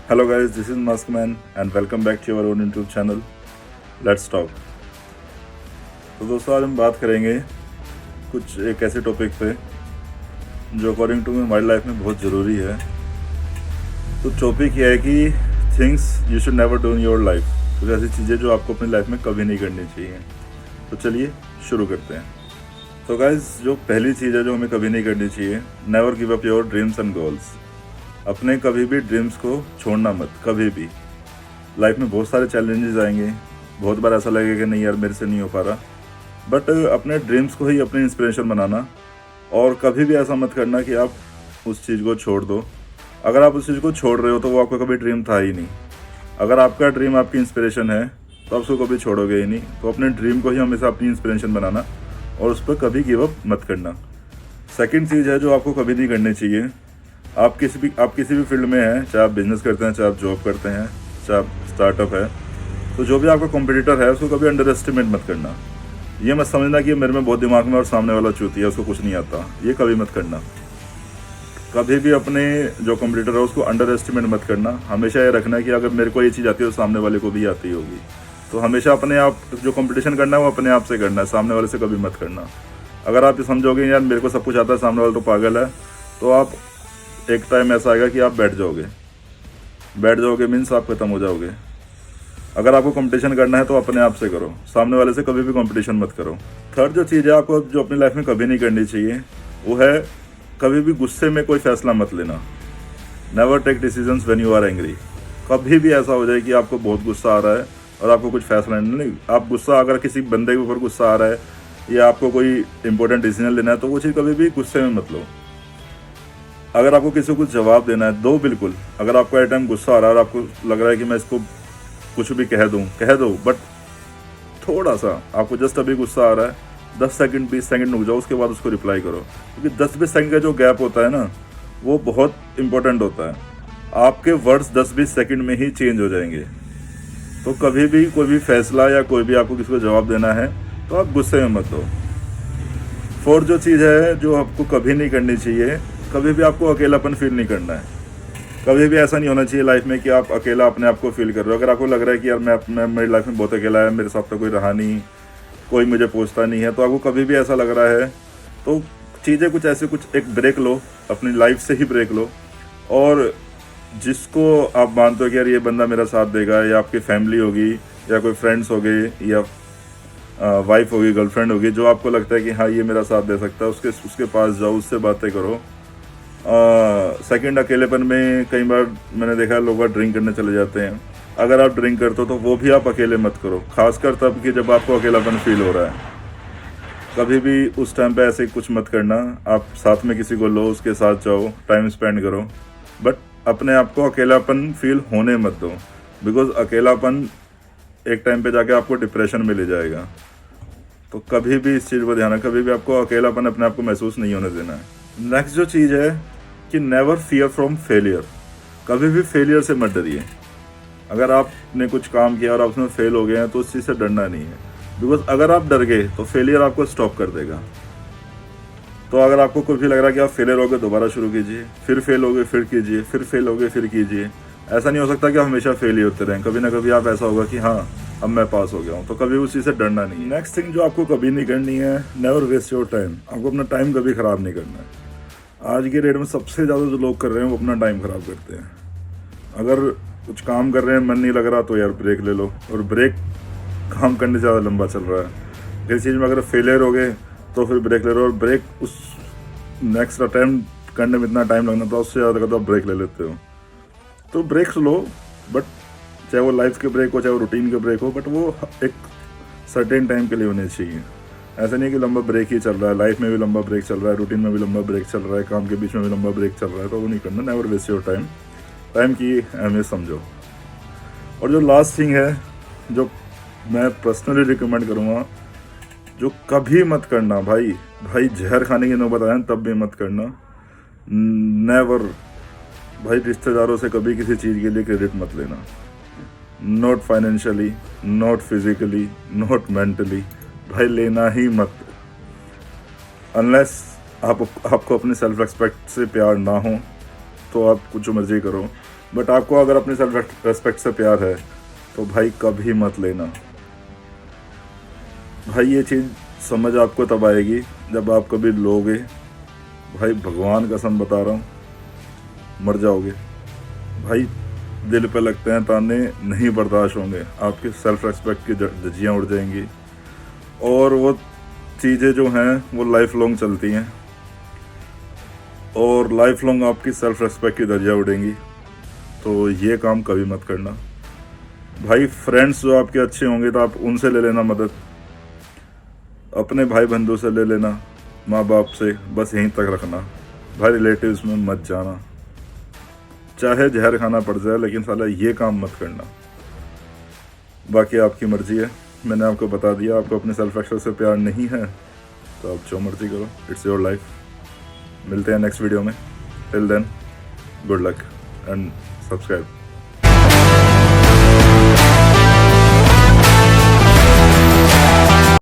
Hello guys, this is Maskman and welcome back to our own YouTube channel. Let's talk. तो दोस्तों आज हम बात करेंगे कुछ एक ऐसे टॉपिक पे जो अकॉर्डिंग टू हमारी लाइफ में बहुत ज़रूरी है। तो टॉपिक यह है कि things you should never do in your life, कुछ ऐसी चीज़ें जो आपको अपनी लाइफ में कभी नहीं करनी चाहिए। तो चलिए शुरू करते हैं। तो गाइस जो पहली चीज़ है जो हमें कभी नहीं करनी चाहिए, never give up your dreams and goals. अपने कभी भी ड्रीम्स को छोड़ना मत, कभी भी। लाइफ में बहुत सारे चैलेंजेस आएंगे, बहुत बार ऐसा लगेगा कि नहीं यार मेरे से नहीं हो पा रहा, बट अपने ड्रीम्स को ही अपनी इंस्पिरेशन बनाना और कभी भी ऐसा मत करना कि आप उस चीज़ को छोड़ दो। अगर आप उस चीज़ को छोड़ रहे हो तो वो आपका कभी ड्रीम था ही नहीं। अगर आपका ड्रीम आपकी इंस्पिरेशन है तो आप उसको कभी छोड़ोगे ही नहीं। तो अपने ड्रीम को ही हमेशा अपनी इंस्पिरेशन बनाना और उस पर कभी गिव अप मत करना। सेकंड चीज़ है जो आपको कभी नहीं करनी चाहिए, आप किसी भी फील्ड में हैं, चाहे आप बिजनेस करते हैं, चाहे आप जॉब करते हैं, चाहे आप स्टार्टअप है, तो जो भी आपका कॉम्पिटिटर है उसको कभी अंडर एस्टिमेट मत करना। ये मत समझना कि मेरे में बहुत दिमाग में और सामने वाला चूती है, उसको कुछ नहीं आता, ये कभी मत करना। कभी भी अपने जो कॉम्पिटिटर है उसको अंडर एस्टिमेट मत करना। हमेशा ये रखना कि अगर मेरे को ये चीज़ आती है तो सामने वाले को भी आती होगी। तो हमेशा अपने आप जो कंपटीशन करना है वो अपने आप से करना है, सामने वाले से कभी मत करना। अगर आप ये समझोगे यार मेरे को सब कुछ आता है, सामने वाला तो पागल है, तो आप एक टाइम ऐसा आएगा कि आप बैठ जाओगे मीन्स आप खत्म हो जाओगे। अगर आपको कंपटीशन करना है तो अपने आप से करो, सामने वाले से कभी भी कंपटीशन मत करो। थर्ड जो चीज़ है आपको जो अपनी लाइफ में कभी नहीं करनी चाहिए वो है कभी भी गुस्से में कोई फैसला मत लेना। Never take decisions when you are angry. कभी भी ऐसा हो जाए कि आपको बहुत गुस्सा आ रहा है और आपको कुछ फैसला नहीं, आप गुस्सा अगर किसी बंदे के ऊपर गुस्सा आ रहा है या आपको कोई इंपॉर्टेंट डिसीजन लेना है तो वो चीज़ कभी भी गुस्से में मत लो। अगर आपको किसी को कुछ जवाब देना है दो बिल्कुल। अगर आपको एट टाइम गुस्सा आ रहा है और आपको लग रहा है कि मैं इसको कुछ भी कह दो, बट थोड़ा सा आपको जस्ट अभी गुस्सा आ रहा है, 10 सेकंड 20 सेकंड रुक जाओ, उसके बाद उसको रिप्लाई करो। क्योंकि 10-20 सेकंड का जो गैप होता है ना वो बहुत इंपॉर्टेंट होता है। आपके वर्ड्स 10-20 सेकंड में ही चेंज हो जाएंगे। तो कभी भी कोई भी फैसला या कोई भी आपको किसी को जवाब देना है तो आप गुस्से में मत दो। फोर्थ जो चीज़ है जो आपको कभी नहीं करनी चाहिए, कभी भी आपको अकेलापन फील नहीं करना है। कभी भी ऐसा नहीं होना चाहिए लाइफ में कि आप अकेला अपने आप को फील कर रहे हो। अगर आपको लग रहा है कि यार मैं मेरी लाइफ में बहुत अकेला है, मेरे साथ तो कोई रहा नहीं, कोई मुझे पूछता नहीं है, तो आपको कभी भी ऐसा लग रहा है तो चीज़ें कुछ एक ब्रेक लो, अपनी लाइफ से ही ब्रेक लो। और जिसको आप मानते हो कि यार ये बंदा मेरा साथ देगा, या आपकी फैमिली होगी या कोई फ्रेंड्स हो गए या वाइफ होगी, गर्लफ्रेंड होगी, जो आपको लगता है कि हाँ ये मेरा साथ दे सकता है, उसके पास जाओ, उससे बातें करो। सेकंड अकेलेपन में कई बार मैंने देखा है लोग ड्रिंक करने चले जाते हैं। अगर आप ड्रिंक करते हो तो वो भी आप अकेले मत करो, खासकर तब कि जब आपको अकेलापन फील हो रहा है। कभी भी उस टाइम पे ऐसे कुछ मत करना। आप साथ में किसी को लो, उसके साथ जाओ, टाइम स्पेंड करो, बट अपने आप को अकेलापन फील होने मत दो। बिकॉज अकेलापन एक टाइम पे जाके आपको डिप्रेशन में ले जाएगा। तो कभी भी इस चीज़ पर ध्यान रखें, कभी भी आपको अकेलापन अपने आप को महसूस नहीं होने देना है। नेक्स्ट जो चीज़ है कि नेवर फियर फ्रॉम फेलियर। कभी भी फेलियर से मत डरिए। अगर आपने कुछ काम किया और आप उसमें फेल हो गए हैं तो उस चीज़ से डरना नहीं है। बिकॉज अगर आप डर गए तो फेलियर आपको स्टॉप कर देगा। तो अगर आपको कुछ भी लग रहा है कि आप फेलियर हो गए, दोबारा शुरू कीजिए, फिर फेल हो गए फिर कीजिए, फिर फेल हो गए फिर कीजिए। ऐसा नहीं हो सकता कि आप हमेशा फेल ही होते रहें। कभी ना कभी आप ऐसा होगा कि हाँ अब मैं पास हो गया हूँ। तो कभी उस चीज़ से डरना नहीं है। नेक्स्ट थिंग जो आपको कभी नहीं करनी है, नेवर वेस्ट योर टाइम। आपको अपना टाइम कभी ख़राब नहीं करना है। आज के डेट में सबसे ज़्यादा जो लोग कर रहे हैं वो अपना टाइम ख़राब करते हैं। अगर कुछ काम कर रहे हैं, मन नहीं लग रहा, तो यार ब्रेक ले लो। और ब्रेक काम करने से ज़्यादा लंबा चल रहा है। किसी चीज़ में अगर फेलियर हो गए तो फिर ब्रेक ले लो, और ब्रेक उस नेक्स्ट अटैम्प्ट करने में इतना टाइम लगना था उससे ज़्यादा तो आप ब्रेक ले लेते हो। तो ब्रेक्स लो, बट चाहे वो लाइफ के ब्रेक हो, चाहे वो रूटीन के ब्रेक हो, बट वो एक सर्टेन टाइम के लिए होने चाहिए। ऐसा नहीं कि लंबा ब्रेक ही चल रहा है, लाइफ में भी लंबा ब्रेक चल रहा है, रूटीन में भी लंबा ब्रेक चल रहा है, काम के बीच में भी लंबा ब्रेक चल रहा है, तो वो नहीं करना। Never waste your time. Time की अहमियत समझो। और जो लास्ट थिंग है जो मैं पर्सनली रिकमेंड करूँगा, जो कभी मत करना, भाई जहर खाने की नौबत आए तब भी मत करना। नेवर। भाई रिश्तेदारों से कभी किसी चीज़ के लिए क्रेडिट मत लेना। Not financially, not physically, not mentally. भाई लेना ही मत। अनलेस आपको अपने सेल्फ रिस्पेक्ट से प्यार ना हो तो आप कुछ मर्जी करो, बट आपको अगर अपनी सेल्फ रेस्पेक्ट से प्यार है तो भाई कभी मत लेना। भाई ये चीज़ समझ आपको तब आएगी जब आप कभी लोगे, भाई भगवान कसम बता रहा हूँ, मर जाओगे भाई। दिल पे लगते हैं ताने, नहीं बर्दाश्त होंगे, आपकी सेल्फ रेस्पेक्ट की धज्जियाँ उड़ जाएंगी। और वो चीज़ें जो हैं वो लाइफ लॉन्ग चलती हैं, और लाइफ लॉन्ग आपकी सेल्फ रेस्पेक्ट की धज्जियाँ उड़ेंगी। तो ये काम कभी मत करना भाई। फ्रेंड्स जो आपके अच्छे होंगे तो आप उनसे ले लेना मदद, अपने भाई बंधु से ले लेना, माँ बाप से, बस यहीं तक रखना भाई। रिलेटिव्स में मत जाना, चाहे जहर खाना पड़ जाए, लेकिन साला ये काम मत करना। बाकी आपकी मर्जी है, मैंने आपको बता दिया। आपको अपने सेल्फ रेस्पेक्ट से प्यार नहीं है तो आप जो मर्जी करो, इट्स योर लाइफ। मिलते हैं नेक्स्ट वीडियो में, till then good luck and subscribe.